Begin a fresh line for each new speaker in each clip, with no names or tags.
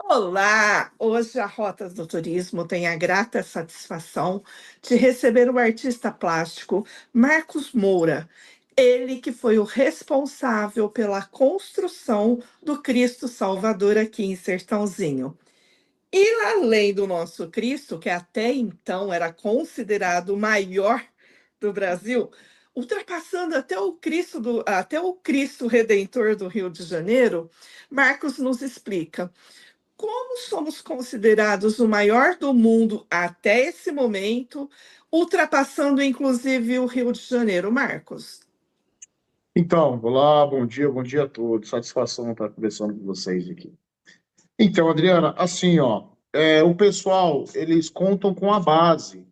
Olá! Hoje a Rotas do Turismo tem a grata satisfação de receber o artista plástico Marcos Moura, ele que foi o responsável pela construção do Cristo Salvador aqui em Sertãozinho. E além do nosso Cristo, que até então era considerado o maior do Brasil, ultrapassando até o Cristo Redentor do Rio de Janeiro, Marcos nos explica como somos considerados o maior do mundo até esse momento, ultrapassando inclusive o Rio de Janeiro, Marcos?
Então, olá, bom dia a todos. Satisfação estar conversando com vocês aqui. Então, Adriana, assim, ó, o pessoal, eles contam com a base.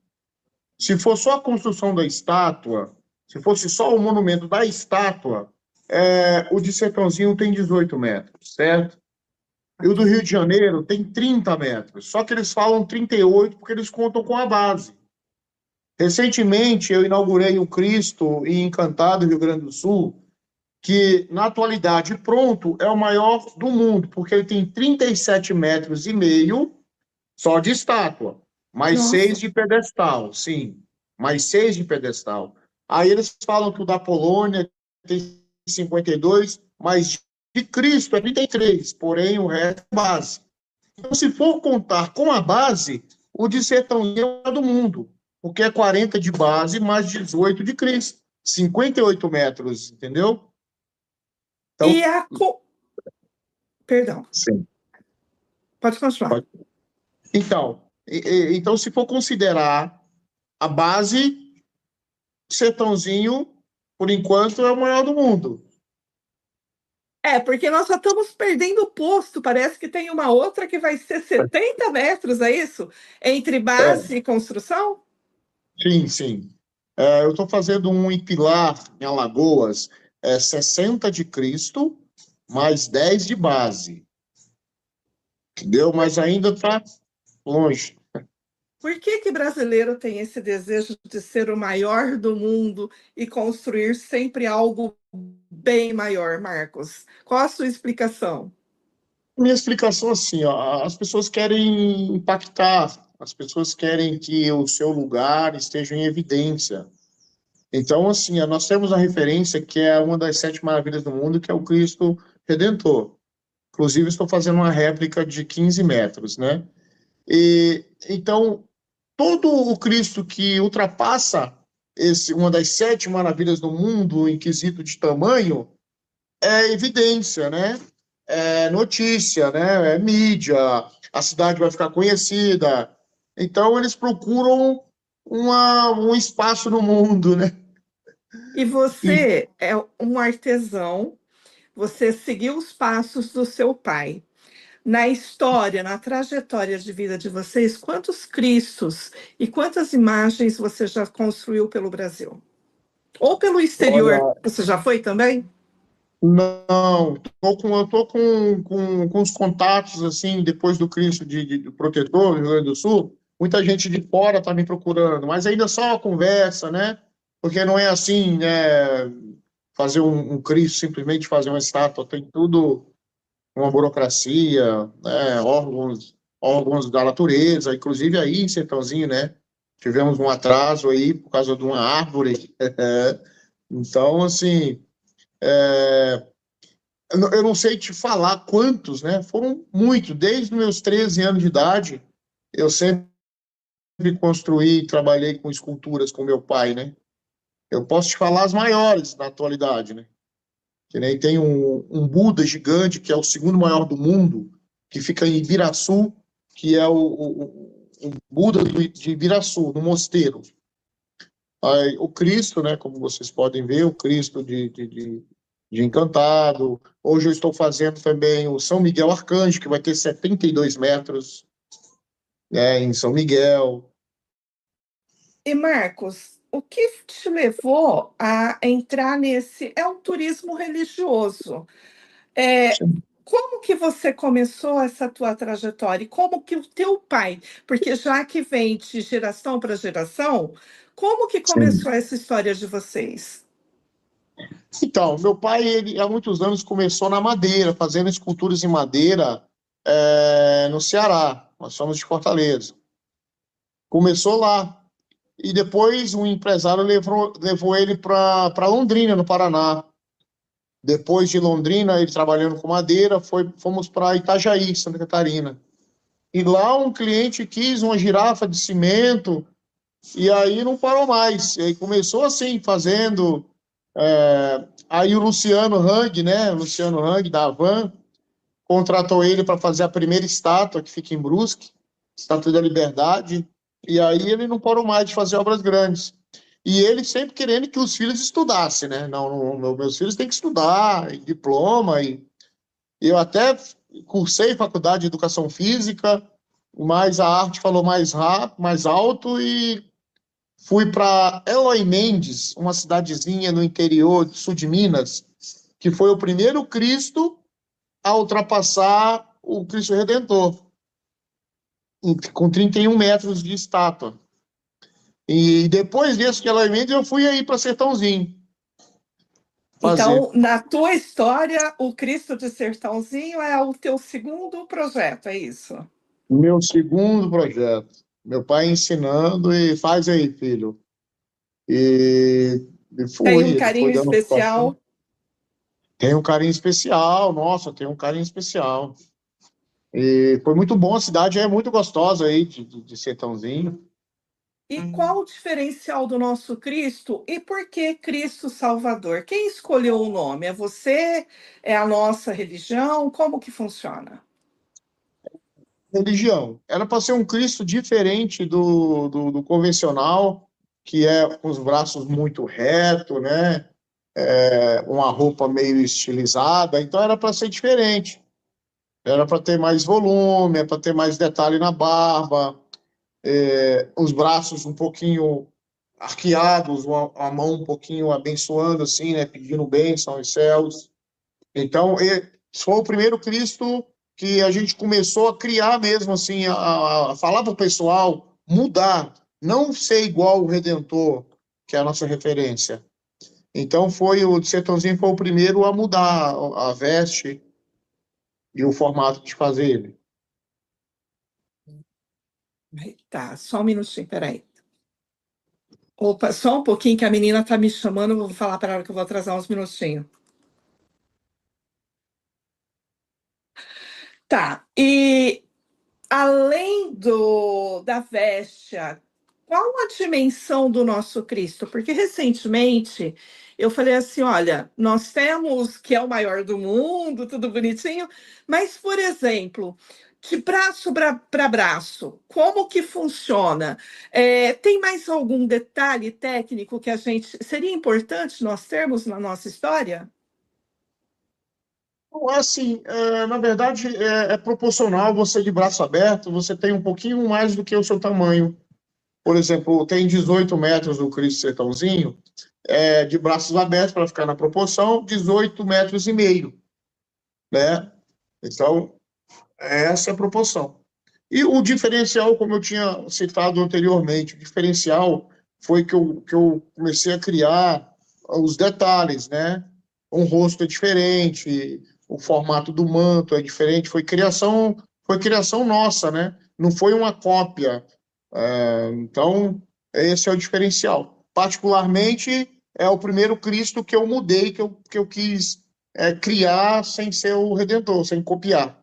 Se for só a construção da estátua, se fosse só o monumento da estátua, o de Sertãozinho tem 18 metros, certo? E o do Rio de Janeiro tem 30 metros. Só que eles falam 38 porque eles contam com a base. Recentemente, eu inaugurei o Cristo em Encantado, Rio Grande do Sul, que na atualidade pronto é o maior do mundo, porque ele tem 37 metros e meio só de estátua, mais
Nossa,
6 de pedestal, sim, mais 6 de pedestal. Aí eles falam que o da Polônia tem 52, mas de Cristo é 33, porém o resto é base. Então, se for contar com a base, o de Sertãozinho é do mundo, porque é 40 de base mais 18 de Cristo, 58 metros, entendeu?
e
Então,
Perdão,
sim.
pode continuar.
Então, se for considerar a base, Sertãozinho, por enquanto, é o maior do mundo.
É, porque nós já estamos perdendo o posto, parece que tem uma outra que vai ser 70 metros, é isso? Entre
É,
base e construção?
sim, sim. Eu estou fazendo um em Pilar, em Alagoas, 60 de Cristo, mais 10 de base, entendeu? Mas ainda está longe.
Por que brasileiro tem esse desejo de ser o maior do mundo e construir sempre algo bem maior, Marcos? Qual a sua explicação?
Minha explicação é assim, ó, as pessoas querem impactar, as pessoas querem que o seu lugar esteja em evidência. Então, assim, nós temos a referência que é uma das sete maravilhas do mundo, que é o Cristo Redentor. Inclusive, estou fazendo uma réplica de 15 metros, né? E, então, todo o Cristo que ultrapassa uma das sete maravilhas do mundo em quesito de tamanho é evidência, né? É notícia, né? É mídia, a cidade vai ficar conhecida. Então, eles procuram um espaço no mundo, né?
E
E
você é um artesão, você seguiu os passos do seu pai. Na história, na trajetória de vida de vocês, quantos Cristos e quantas imagens você já construiu pelo Brasil? Ou pelo exterior,
olha,
você já foi também?
não, eu tô com os contatos, assim, depois do Cristo do Protetor, no Rio Grande do Sul, muita gente de fora está me procurando, mas ainda só a conversa, né? Porque não é assim, né? Fazer um Cristo, simplesmente fazer uma estátua, tem tudo uma burocracia, né? Órgãos da natureza, inclusive aí em Sertãozinho, né? Tivemos um atraso aí por causa de uma árvore. Então, assim, eu não sei te falar quantos, né? Foram muitos. Desde meus 13 anos de idade, eu sempre construí e trabalhei com esculturas com meu pai, né? Eu posso te falar as maiores na atualidade, né? Que nem tem um Buda gigante, que é o segundo maior do mundo, que fica em Ibiraçu, que é o Buda de Ibiraçu, no mosteiro. Aí, o Cristo, né? Como vocês podem ver, o Cristo de Encantado. Hoje eu estou fazendo também o São Miguel Arcanjo, que vai ter 72 metros, né, em São Miguel.
E Marcos, o que te levou a entrar nesse? É um turismo religioso. É,
Sim.
como que você começou essa tua trajetória? E como que o teu pai, porque já que vem de geração para geração, como que
Sim.
começou essa história de vocês?
Então, meu pai, ele, há muitos anos, começou na madeira, fazendo esculturas em madeira, no Ceará. Nós somos de Fortaleza. Começou lá. E depois um empresário levou ele para Londrina, no Paraná. Depois de Londrina, ele trabalhando com madeira, fomos para Itajaí, Santa Catarina. E lá um cliente quis uma girafa de cimento, e aí não parou mais. E aí começou assim, fazendo. Aí o Luciano Hang, né? O Luciano Hang, da Havan, contratou ele para fazer a primeira estátua, que fica em Brusque, Estátua da Liberdade. E aí ele não parou mais de fazer obras grandes. E ele sempre querendo que os filhos estudassem, né? Não, meus filhos têm que estudar, diploma. E eu até cursei faculdade de educação física, mas a arte falou mais rápido, mais alto, e fui para Eloy Mendes, uma cidadezinha no interior do sul de Minas, que foi o primeiro Cristo a ultrapassar o Cristo Redentor, com 31 metros de estátua. E depois desse de Eloy Mendes, eu fui aí para Sertãozinho fazer.
Então, na tua história, o Cristo de Sertãozinho é o teu segundo projeto, é isso?
Meu segundo projeto. Meu pai ensinando e faz aí, filho. E
Tem um
fui, ele
carinho
foi dando toque.
especial.
Tem um carinho especial, nossa, tem um carinho especial. E foi muito bom, a cidade é muito gostosa aí de Sertãozinho.
E qual o diferencial do nosso Cristo e por que Cristo Salvador? Quem escolheu o nome? É você? É a nossa religião? Como que funciona?
Religião. Era para ser um Cristo diferente do convencional, que é com os braços muito retos, né? Uma roupa meio estilizada, então era para ser diferente. Era para ter mais volume, é para ter mais detalhe na barba, os braços um pouquinho arqueados, a mão um pouquinho abençoando, assim, né? Pedindo bênção aos céus. Então, foi o primeiro Cristo que a gente começou a criar mesmo, assim, a falar para o pessoal mudar, não ser igual o Redentor, que é a nossa referência. Então, o de Sertãozinho foi o primeiro a mudar a veste e o formato de fazer ele.
Tá, só um minutinho, peraí. Opa, só um pouquinho que a menina tá me chamando, eu vou falar para ela que eu vou atrasar uns minutinhos. Tá, e além da vestia, qual a dimensão do nosso Cristo? Porque recentemente eu falei assim: olha, nós temos que é o maior do mundo, tudo bonitinho, mas, por exemplo, de braço para braço, como que funciona? Tem mais algum detalhe técnico que a gente seria importante nós termos na nossa história?
Então, assim, na verdade, é proporcional. Você de braço aberto, você tem um pouquinho mais do que o seu tamanho. Por exemplo, tem 18 metros o Cristo Sertãozinho, de braços abertos para ficar na proporção, 18 metros e meio, né? Então, essa é a proporção. E o diferencial, como eu tinha citado anteriormente, o diferencial foi que eu comecei a criar os detalhes, né? Um rosto é diferente, o formato do manto é diferente, foi criação nossa, né? Não foi uma cópia. Então, esse é o diferencial. Particularmente, é o primeiro Cristo que eu mudei, que eu quis criar sem ser o Redentor, sem copiar.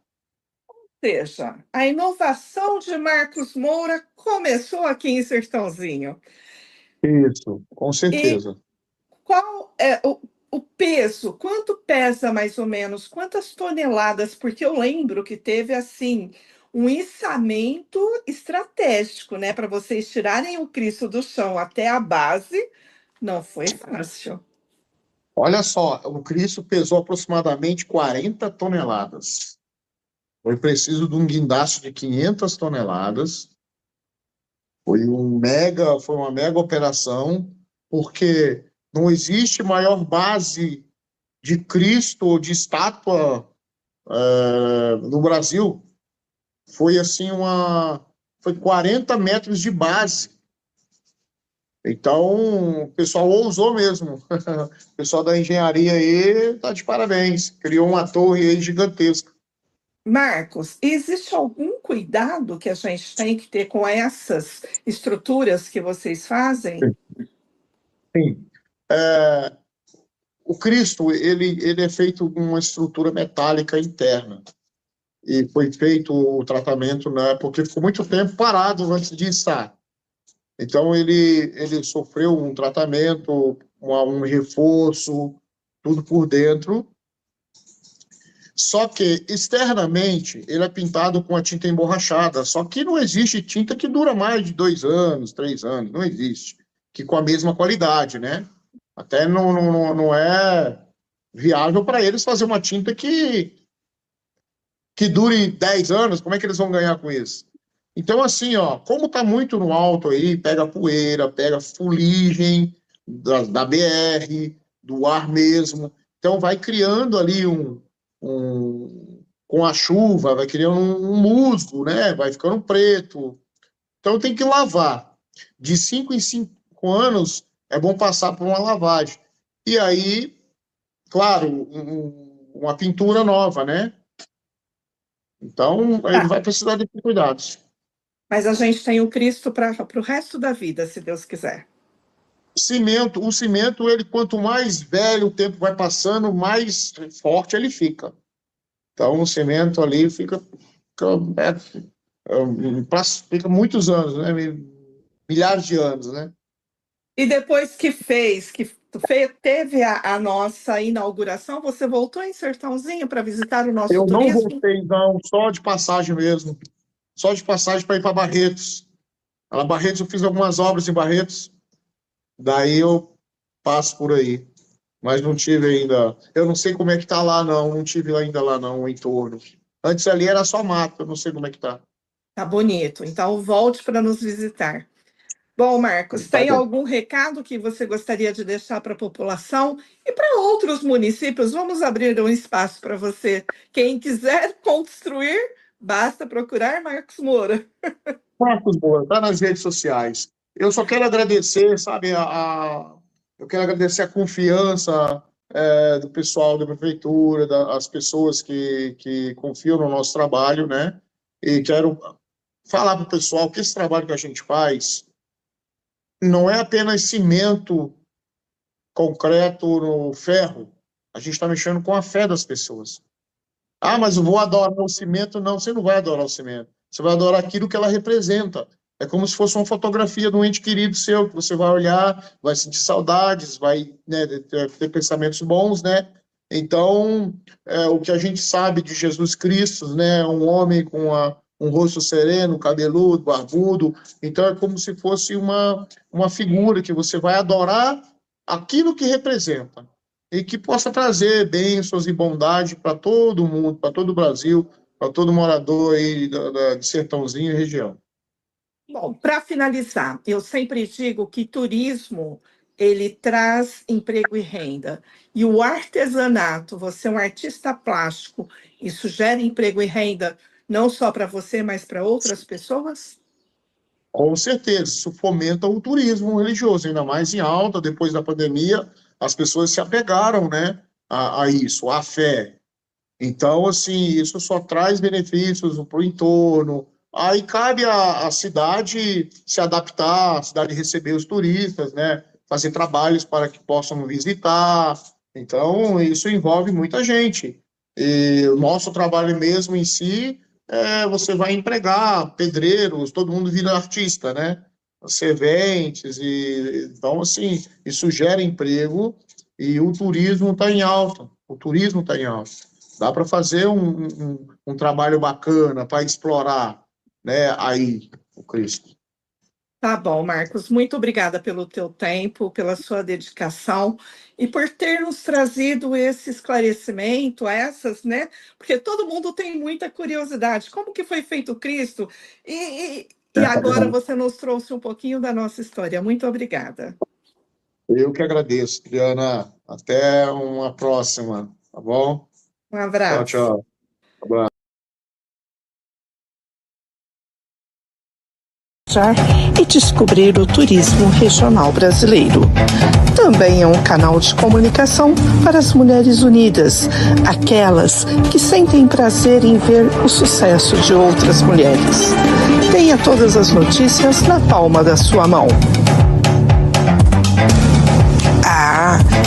Seja, a inovação de Marcos Moura começou aqui em Sertãozinho.
Isso, com
E
certeza.
qual é o peso? Quanto pesa mais ou menos? Quantas toneladas? Porque eu lembro que teve assim um içamento estratégico, né? Para vocês tirarem o Cristo do chão até a base, não foi fácil.
Olha só, o Cristo pesou aproximadamente 40 toneladas. Foi preciso de um guindaste de 500 toneladas. Foi uma mega operação, porque não existe maior base de Cristo ou de estátua no Brasil. Foi assim foi 40 metros de base. Então, o pessoal ousou mesmo. O pessoal da engenharia aí está de parabéns. Criou uma torre aí gigantesca.
Marcos, existe algum cuidado que a gente tem que ter com essas estruturas que vocês fazem?
Sim. É, o Cristo, ele é feito com uma estrutura metálica interna. E foi feito o tratamento, né, porque ficou muito tempo parado antes de estar. Então, ele sofreu um tratamento, um reforço, tudo por dentro. Só que, externamente, ele é pintado com a tinta emborrachada. Só que não existe tinta que dura mais de 2 anos, 3 anos. Não existe. Que com a mesma qualidade, né? Até não é viável para eles fazer uma tinta que dure 10 anos. Como é que eles vão ganhar com isso? Então, assim, ó, como está muito no alto aí, pega poeira, pega fuligem da BR, do ar mesmo. Então, vai criando ali com a chuva, vai criando um musgo, né? Vai ficando preto. Então, tem que lavar. De 5 em 5 anos, é bom passar por uma lavagem. E aí, claro, uma pintura nova, né? Então, ele
Tá,
vai precisar de cuidados.
mas a gente tem o Cristo para o resto da vida, se Deus quiser.
O cimento, ele quanto mais velho o tempo vai passando, mais forte ele fica. Então, o cimento ali fica muitos anos, né? Milhares de anos, né?
E depois teve a nossa inauguração, você voltou em Sertãozinho para visitar o nosso
Eu não
turismo?
voltei, não, só de passagem mesmo. Só de passagem para ir para Barretos. Lá Barretos, eu fiz algumas obras em Barretos, daí eu passo por aí. Mas não tive ainda. Eu não sei como é que tá lá, não. Não tive ainda lá, não, o entorno. Antes ali era só mato, eu não sei como é que tá.
Tá bonito. Então volte para nos visitar. Bom, Marcos,
Tá
tem
bem.
algum recado que você gostaria de deixar para a população e para outros municípios? Vamos abrir um espaço para você. Quem quiser construir, basta procurar Marcos Moura.
Marcos Boa, tá nas redes sociais. Eu só quero agradecer, sabe, eu quero agradecer a confiança do pessoal da prefeitura, das pessoas que confiam no nosso trabalho, né? E quero falar para o pessoal que esse trabalho que a gente faz não é apenas cimento, concreto no ferro. A gente está mexendo com a fé das pessoas. Ah, mas eu vou adorar o cimento. Não, você não vai adorar o cimento. Você vai adorar aquilo que ela representa. É como se fosse uma fotografia de um ente querido seu, que você vai olhar, vai sentir saudades, vai, né, ter pensamentos bons, né? Então, o que a gente sabe de Jesus Cristo, né, um homem com um rosto sereno, cabeludo, barbudo. Então, é como se fosse uma figura que você vai adorar aquilo que representa e que possa trazer bênçãos e bondade para todo mundo, para todo o Brasil, para todo morador aí de Sertãozinho e região.
Bom, para finalizar, eu sempre digo que turismo ele traz emprego e renda. E o artesanato, você é um artista plástico, isso gera emprego e renda não só para você, mas para outras pessoas?
Com certeza, isso fomenta o turismo religioso, ainda mais em alta, depois da pandemia, as pessoas se apegaram, né, a isso, à fé. Então, assim, isso só traz benefícios para o entorno. Aí cabe à cidade se adaptar, a cidade receber os turistas, né? Fazer trabalhos para que possam visitar. Então, isso envolve muita gente. E o nosso trabalho mesmo em si, você vai empregar pedreiros, todo mundo vira artista, né? Serventes, então, assim, isso gera emprego e o turismo está em alta. O turismo está em alta. Dá para fazer um trabalho bacana para explorar, né, aí o Cristo.
Tá bom, Marcos, muito obrigada pelo teu tempo, pela sua dedicação e por ter nos trazido esse esclarecimento, essas, né? Porque todo mundo tem muita curiosidade. Como que foi feito o Cristo? E
Tá
agora
bom.
você nos trouxe um pouquinho da nossa história. Muito obrigada.
Eu que agradeço, Diana. Até uma próxima, tá bom?
Um
Tchau,
abraço.
tchau. Abraço.
E descobrir o turismo regional brasileiro. também é um canal de comunicação para as mulheres unidas, aquelas que sentem prazer em ver o sucesso de outras mulheres. Tenha todas as notícias na palma da sua mão.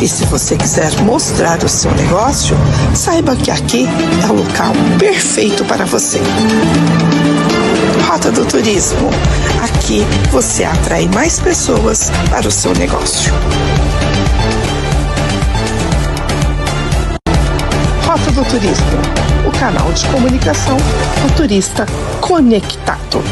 E se você quiser mostrar o seu negócio, saiba que aqui é o local perfeito para você. Rota do Turismo. Aqui você atrai mais pessoas para o seu negócio. Rota do Turismo, o canal de comunicação do turista conectado.